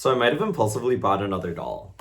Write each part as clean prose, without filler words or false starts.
So I might have impulsively bought another doll.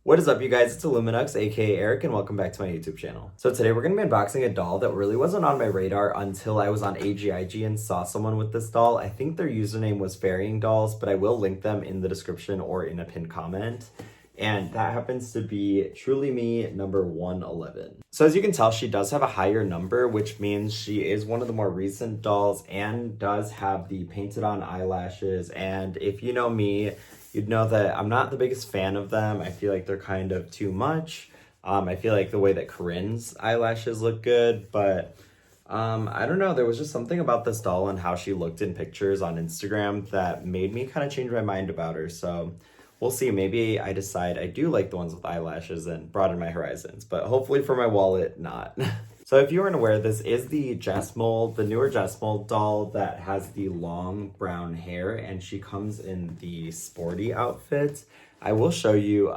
What is up, you guys? It's Illuminux, aka Eric, and welcome back to my YouTube channel. So today we're going to be unboxing a doll that really wasn't on my radar until I was on AGIG and saw someone with this doll. I think their username was Varying Dolls, but I will link them in the description or in a pinned comment. And that happens to be Truly Me number 111. So as you can tell, she does have a higher number, which means she is one of the more recent dolls and does have the painted on eyelashes. And if you know me, you'd know that I'm not the biggest fan of them. I feel like they're kind of too much. I feel like the way that Corinne's eyelashes look good, but I don't know. There was just something about this doll and how she looked in pictures on Instagram that made me kind of change my mind about her. So we'll see. Maybe I decide I do like the ones with eyelashes and broaden my horizons, but hopefully for my wallet, not. So if you weren't aware, this is the Jess Mold, the newer Jess Mold doll that has the long brown hair, and she comes in the sporty outfit. I will show you,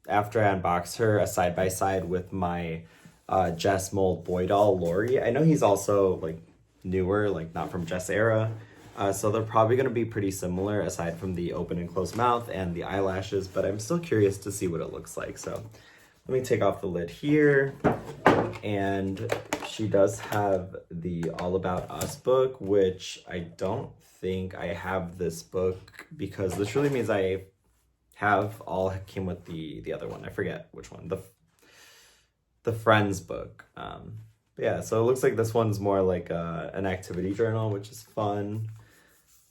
after I unbox her, a side-by-side with my Jess Mold boy doll, Lori. I know he's also, like, newer, like, not from Jess era, so they're probably going to be pretty similar, aside from the open and closed mouth and the eyelashes, but I'm still curious to see what it looks like, so let me take off the lid here. And she does have the All About Us book, which I don't think I have this book because this really means I have all came with the other one. I forget which one, the Friends book. Yeah, so it looks like this one's more like an activity journal, which is fun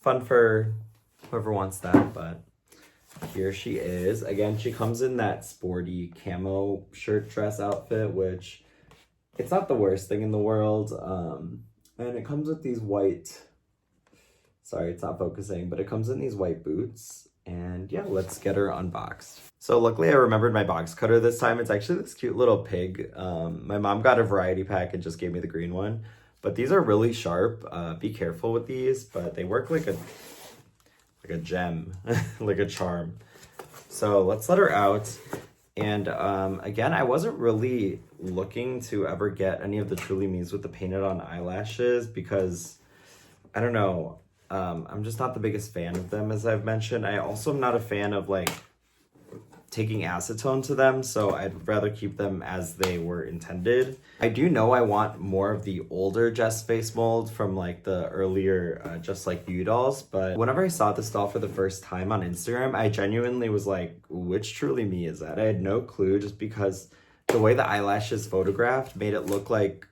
for whoever wants that. But here she is. Again, she comes in that sporty camo shirt dress outfit, which it's not the worst thing in the world. And it comes with these white, sorry, it's not focusing, but it comes in these white boots. And yeah, let's get her unboxed. So luckily I remembered my box cutter this time. It's actually this cute little pig. My mom got a variety pack and just gave me the green one. But these are really sharp. Be careful with these, but they work like a gem, like a charm. So let's let her out. And again, I wasn't really looking to ever get any of the Truly Me's with the painted on eyelashes because, I don't know, I'm just not the biggest fan of them, as I've mentioned. I also am not a fan of, like, taking acetone to them, so I'd rather keep them as they were intended. I do know I want more of the older Jess face mold from, like, the earlier Just Like You dolls, but whenever I saw this doll for the first time on Instagram, I genuinely was like, which Truly Me is that? I had no clue, just because the way the eyelashes photographed made it look like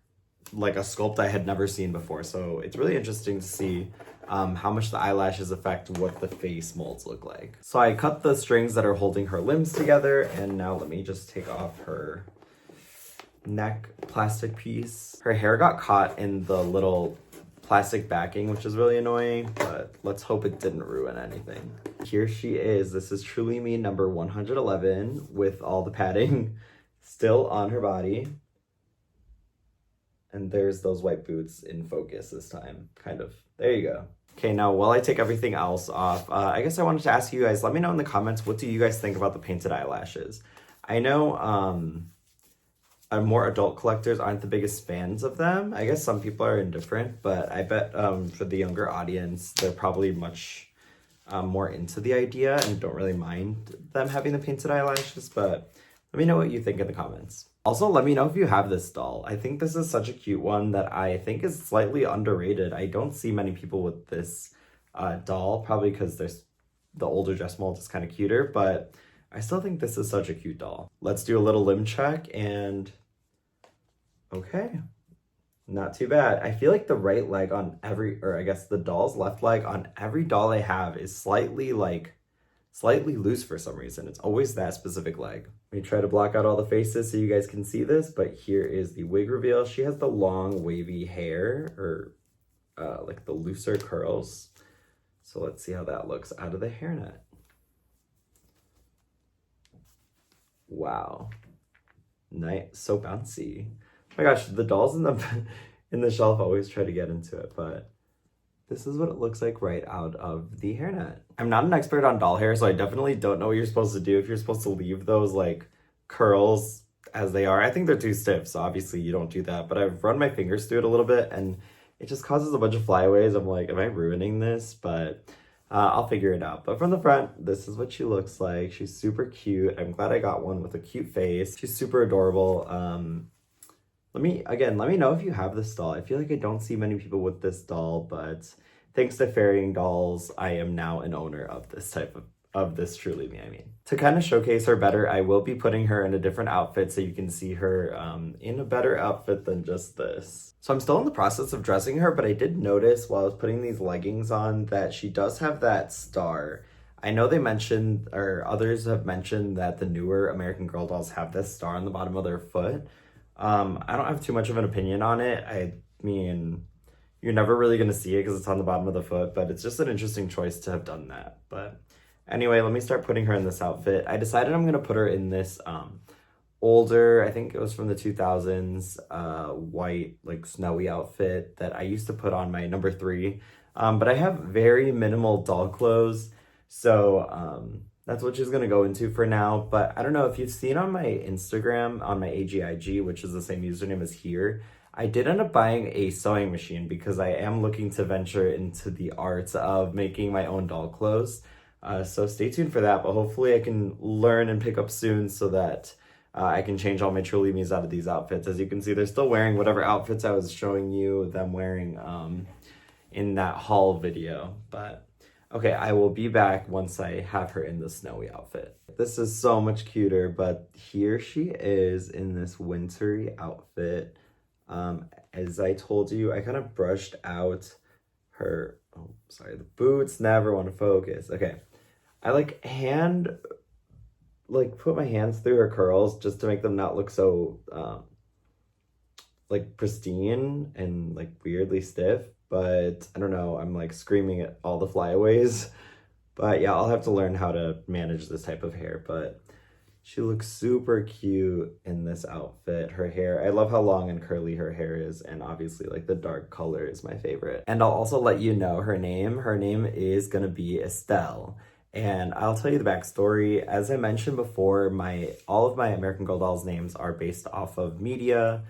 a sculpt I had never seen before. So it's really interesting to see how much the eyelashes affect what the face molds look like. So I cut the strings that are holding her limbs together, and now let me just take off her neck plastic piece. Her hair got caught in the little plastic backing, which is really annoying, but let's hope it didn't ruin anything. Here she is. This is Truly Me number 111 with all the padding still on her body. And there's those white boots in focus this time, kind of. There you go. Okay, now while I take everything else off, I guess I wanted to ask you guys, let me know in the comments, what do you guys think about the painted eyelashes? I know more adult collectors aren't the biggest fans of them. I guess some people are indifferent, but I bet for the younger audience, they're probably much more into the idea and don't really mind them having the painted eyelashes, but let me know what you think in the comments. Also, let me know if you have this doll. I think this is such a cute one that I think is slightly underrated. I don't see many people with this doll, probably because there's the older Jess Mold is kind of cuter, but I still think this is such a cute doll. Let's do a little limb check, and okay, not too bad. I feel like the right leg on or I guess the doll's left leg on every doll I have is slightly loose for some reason. It's always that specific leg. Let me try to block out all the faces so you guys can see this, but here is the wig reveal. She has the long wavy hair, or like the looser curls. So let's see how that looks out of the hairnet. Wow. Nice, so bouncy. Oh my gosh, the dolls in the shelf always try to get into it, but this is what it looks like right out of the hairnet. I'm not an expert on doll hair, so I definitely don't know what you're supposed to do if you're supposed to leave those, like, curls as they are. I think they're too stiff, so obviously you don't do that. But I've run my fingers through it a little bit, and it just causes a bunch of flyaways. I'm like, am I ruining this? But I'll figure it out. But from the front, this is what she looks like. She's super cute. I'm glad I got one with a cute face. She's super adorable. Let me know if you have this doll. I feel like I don't see many people with this doll, but thanks to Fairying Dolls, I am now an owner of this type of this Truly Me, I mean. To kind of showcase her better, I will be putting her in a different outfit so you can see her in a better outfit than just this. So I'm still in the process of dressing her, but I did notice while I was putting these leggings on that she does have that star. I know they mentioned, or others have mentioned, that the newer American Girl dolls have this star on the bottom of their foot. I don't have too much of an opinion on it. I mean, you're never really going to see it because it's on the bottom of the foot, but it's just an interesting choice to have done that. But anyway, let me start putting her in this outfit. I decided I'm going to put her in this older, I think it was from the 2000s, white, like snowy outfit that I used to put on my number 3. But I have very minimal doll clothes, so that's what she's gonna go into for now. But I don't know if you've seen on my Instagram, on my AGIG, which is the same username as here, I did end up buying a sewing machine because I am looking to venture into the art of making my own doll clothes. So stay tuned for that, but hopefully I can learn and pick up soon so that I can change all my Truly Me's out of these outfits. As you can see, they're still wearing whatever outfits I was showing you them wearing in that haul video. But okay, I will be back once I have her in the snowy outfit. This is so much cuter, but here she is in this wintry outfit. As I told you, I kind of brushed out her, oh, sorry, the boots never want to focus. Okay, I put my hands through her curls just to make them not look so, like pristine and like weirdly stiff. But I don't know, I'm like screaming at all the flyaways. But yeah, I'll have to learn how to manage this type of hair. But she looks super cute in this outfit. Her hair, I love how long and curly her hair is. And obviously like the dark color is my favorite. And I'll also let you know her name. Her name is gonna be Estelle. And I'll tell you the backstory. As I mentioned before, all of my American Girl dolls names are based off of media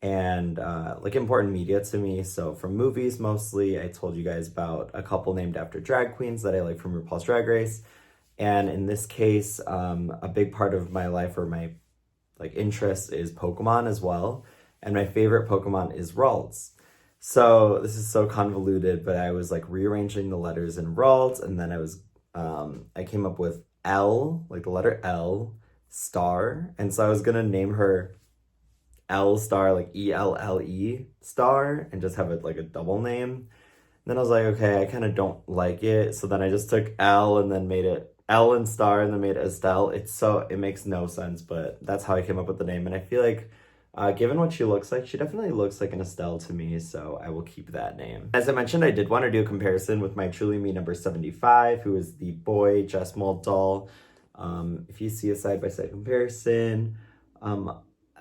and like important media to me. So from movies mostly, I told you guys about a couple named after drag queens that I like from RuPaul's Drag Race. And in this case, a big part of my life or my like interest is Pokemon as well. And my favorite Pokemon is Ralts. So this is so convoluted, but I was like rearranging the letters in Ralts, and then I came up with L, like the letter L, star. And so I was gonna name her L star, like ELLE star, and just have it like a double name. And then I was like, okay, I kind of don't like it. So then I just took L and then made it L and star and then made it Estelle. It makes no sense, but that's how I came up with the name. And I feel like given what she looks like, she definitely looks like an Estelle to me, so I will keep that name. As I mentioned, I did want to do a comparison with my Truly Me number 75, who is the boy chest mold doll. If you see a side-by-side comparison,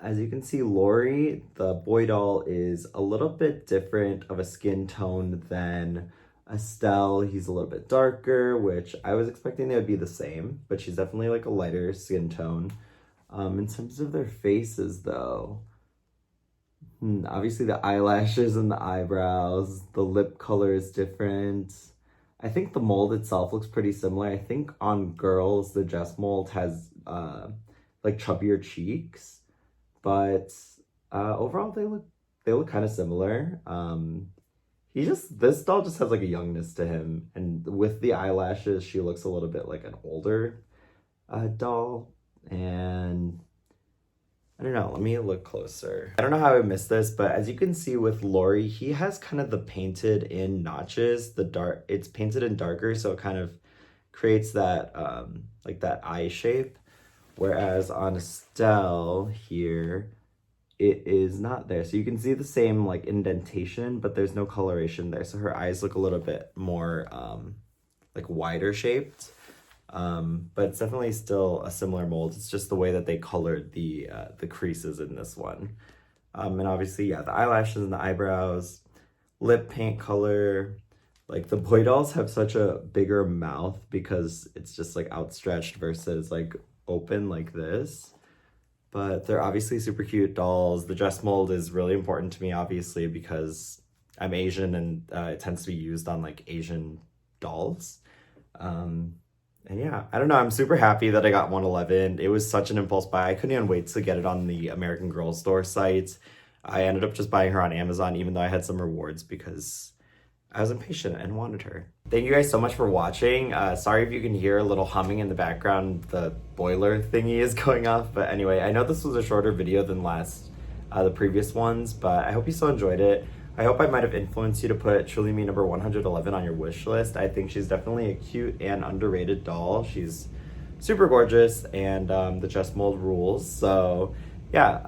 as you can see, Lori, the boy doll, is a little bit different of a skin tone than Estelle. He's a little bit darker, which I was expecting they would be the same, but she's definitely like a lighter skin tone. In terms of their faces, though, obviously the eyelashes and the eyebrows, the lip color is different. I think the mold itself looks pretty similar. I think on girls, the Jess mold has like chubbier cheeks. But overall, they look kind of similar. This doll just has like a youngness to him, and with the eyelashes, she looks a little bit like an older doll. And I don't know, let me look closer. I don't know how I missed this, but as you can see with Lori, he has kind of the painted in notches. It's painted in darker, so it kind of creates that like that eye shape. Whereas on Estelle here, it is not there. So you can see the same like indentation, but there's no coloration there. So her eyes look a little bit more like wider shaped. But it's definitely still a similar mold. It's just the way that they colored the creases in this one. And obviously, yeah, the eyelashes and the eyebrows, lip paint color. Like the boy dolls have such a bigger mouth because it's just like outstretched versus like open like this. But they're obviously super cute dolls. The dress mold is really important to me, obviously, because I'm Asian and it tends to be used on like Asian dolls. Um, and yeah, I don't know. I'm super happy that I got 111. It was such an impulse buy. I couldn't even wait to get it on the American Girl store site. I ended up just buying her on Amazon, even though I had some rewards because I was impatient and wanted her. Thank you guys so much for watching. Sorry if you can hear a little humming in the background. The boiler thingy is going off. But anyway, I know this was a shorter video than the previous ones, but I hope you still enjoyed it. I hope I might have influenced you to put Truly Me number 111 on your wish list. I think she's definitely a cute and underrated doll. She's super gorgeous, and the chest mold rules. So yeah,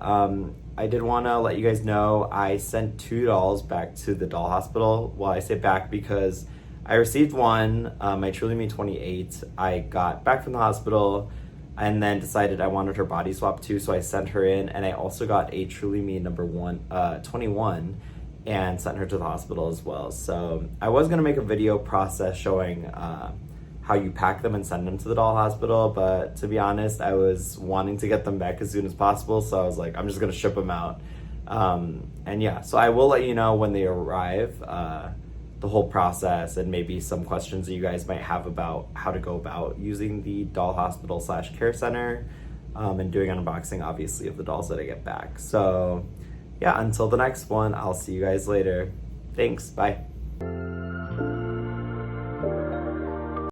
I did want to let you guys know I sent 2 dolls back to the doll hospital. Well, I say back because I received one, my Truly Me 28. I got back from the hospital and then decided I wanted her body swap too, so I sent her in, and I also got a Truly Me number 21 and sent her to the hospital as well. So I was gonna make a video process showing how you pack them and send them to the doll hospital, but to be honest, I was wanting to get them back as soon as possible, so I was like, I'm just gonna ship them out. And yeah, so I will let you know when they arrive, the whole process, and maybe some questions that you guys might have about how to go about using the doll hospital / care center, and doing an unboxing, obviously, of the dolls that I get back. So yeah, until the next one, I'll see you guys later. Thanks, bye.